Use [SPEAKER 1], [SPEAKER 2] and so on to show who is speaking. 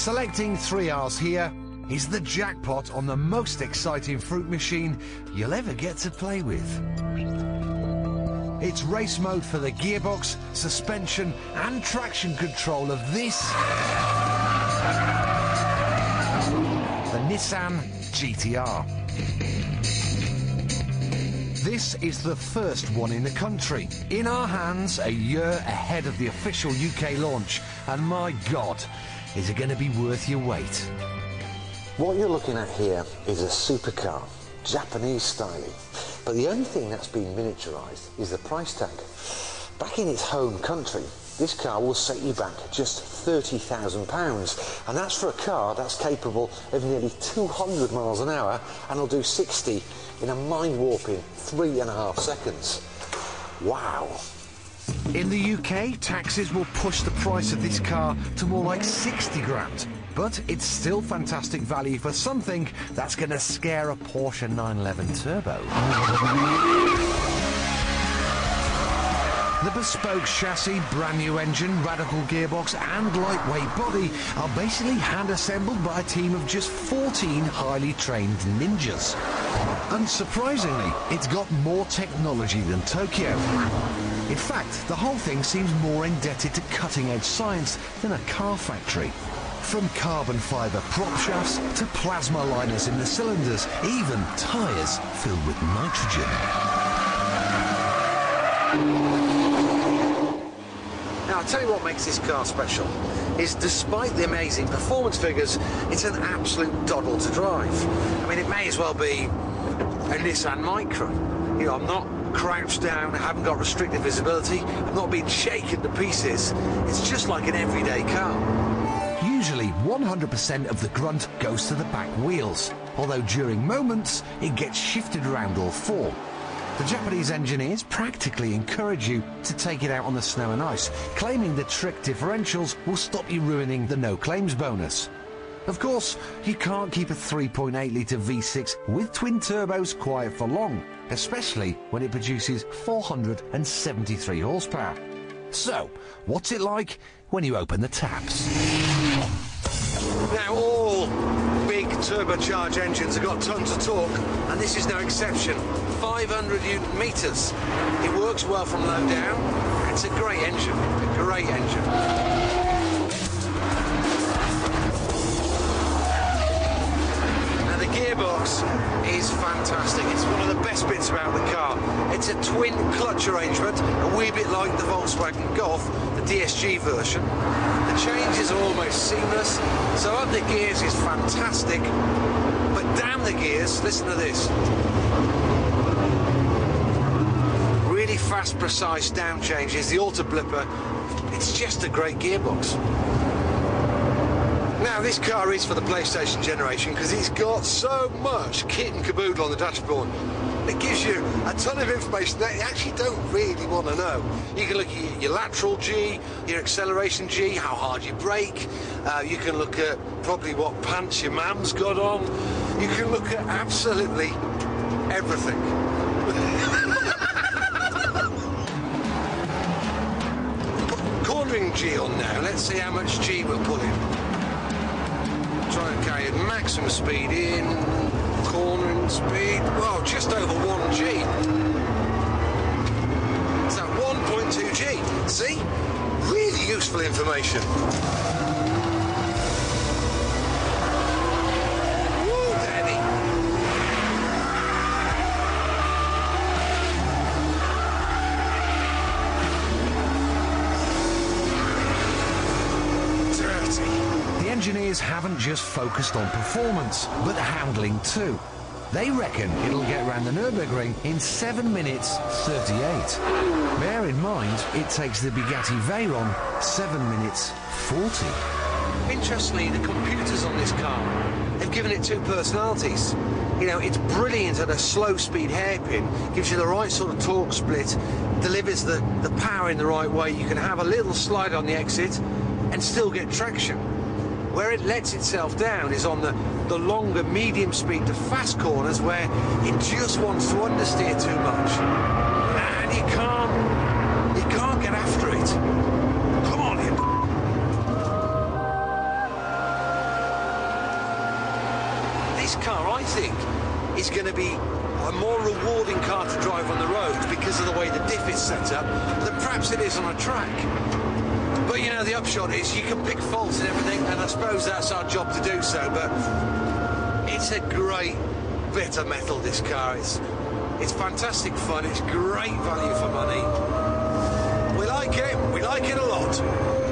[SPEAKER 1] Selecting 3Rs here is the jackpot on the most exciting fruit machine you'll ever get to play with. It's race mode for the gearbox, suspension and traction control of this, the Nissan GTR. This is the first one in the country, in our hands a year ahead of the official UK launch, and my God, is it going to be worth your wait?
[SPEAKER 2] What you're looking at here is a supercar, Japanese styling, but the only thing that's been miniaturised is the price tag. Back in its home country, this car will set you back just £30,000, and that's for a car that's capable of nearly 200 miles an hour and will do 60 in a mind-warping 3.5 seconds. Wow.
[SPEAKER 1] In the UK, taxes will push the price of this car to more like 60 grand. But it's still fantastic value for something that's going to scare a Porsche 911 Turbo. The bespoke chassis, brand new engine, radical gearbox and lightweight body are basically hand-assembled by a team of just 14 highly trained ninjas. Unsurprisingly, it's got more technology than Tokyo. In fact, the whole thing seems more indebted to cutting-edge science than a car factory. From carbon fibre prop shafts to plasma liners in the cylinders, even tyres filled with nitrogen.
[SPEAKER 3] Now, I'll tell you what makes this car special, is despite the amazing performance figures, it's an absolute doddle to drive. I mean, it may as well be a Nissan Micra. You know, I'm not crouched down, I haven't got restricted visibility, I'm not being shaken to pieces. It's just like an everyday car.
[SPEAKER 1] Usually 100% of the grunt goes to the back wheels, although during moments it gets shifted around all four. The Japanese engineers practically encourage you to take it out on the snow and ice, claiming the trick differentials will stop you ruining the no claims bonus. Of course, you can't keep a 3.8 litre V6 with twin turbos quiet for long, especially when it produces 473 horsepower. So, what's it like when you open the taps?
[SPEAKER 3] Now, all big turbocharged engines have got tons of torque, and this is no exception. 500 Newton meters. It works well from low down. It's a great engine, a great engine. The gearbox is fantastic. It's one of the best bits about the car. It's a twin clutch arrangement, a wee bit like the Volkswagen Golf, the DSG version. The changes are almost seamless, so up the gears is fantastic, but down the gears, listen to this. Really fast, precise down changes, the auto blipper. It's just a great gearbox. Now, this car is for the PlayStation generation because it's got so much kit and caboodle on the dashboard. It gives you a ton of information that you actually don't really want to know. You can look at your lateral G, your acceleration G, how hard you brake. You can look at probably what pants your mum's got on. You can look at absolutely everything. Cornering G on now. Let's see how much G we'll put in. Try and carry maximum speed in, cornering speed, well, just over 1G. It's at 1.2G. See? Really useful information. Woo, Daddy. Dirty.
[SPEAKER 1] The engineers haven't just focused on performance, but handling too. They reckon it'll get around the Nürburgring in 7 minutes 38. Bear in mind, it takes the Bugatti Veyron 7 minutes 40.
[SPEAKER 3] Interestingly, the computers on this car have given it two personalities. You know, it's brilliant at a slow-speed hairpin, gives you the right sort of torque split, delivers the power in the right way. You can have a little slide on the exit and still get traction. Where it lets itself down is on the longer medium speed to fast corners where it just wants to understeer too much. And you can't get after it. Come on, you. this car, I think, is going to be a more rewarding car to drive on the roads because of the way the diff is set up than perhaps it is on a track. But you know, the upshot is you can pick faults and everything, and I suppose that's our job to do so, but it's a great bit of metal, this car. It's fantastic fun, it's great value for money. We like it a lot.